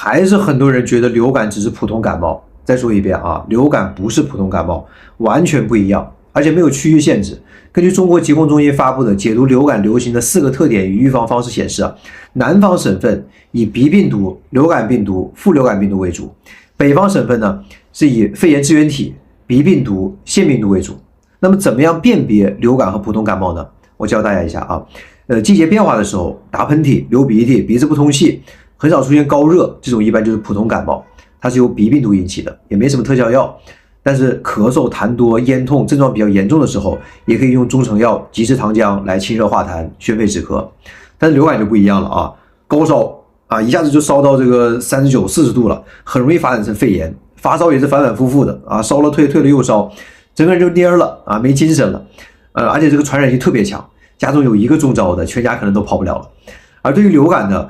还是很多人觉得流感只是普通感冒。再说一遍啊，流感不是普通感冒，完全不一样，而且没有区域限制。根据中国疾控中心发布的解读流感流行的4个特点与预防方式显示啊，南方省份以鼻病毒、流感病毒、副流感病毒为主，北方省份呢是以肺炎支原体、鼻病毒、腺病毒为主。那么怎么样辨别流感和普通感冒呢？我教大家一下啊，季节变化的时候打喷嚏、流鼻涕、鼻子不通气，很少出现高热，这种一般就是普通感冒，它是由鼻病毒引起的，也没什么特效药。但是咳嗽、痰多、咽痛症状比较严重的时候，也可以用中成药吉士糖浆来清热化痰、宣肺止咳。但是流感就不一样了啊，高烧啊，一下子就烧到这个39、40度了，很容易发展成肺炎，发烧也是反反复复的啊，烧了退，退了又烧，整个人就蔫了啊，没精神了，而且这个传染性特别强，家中有一个中招的，全家可能都跑不了了。而对于流感呢，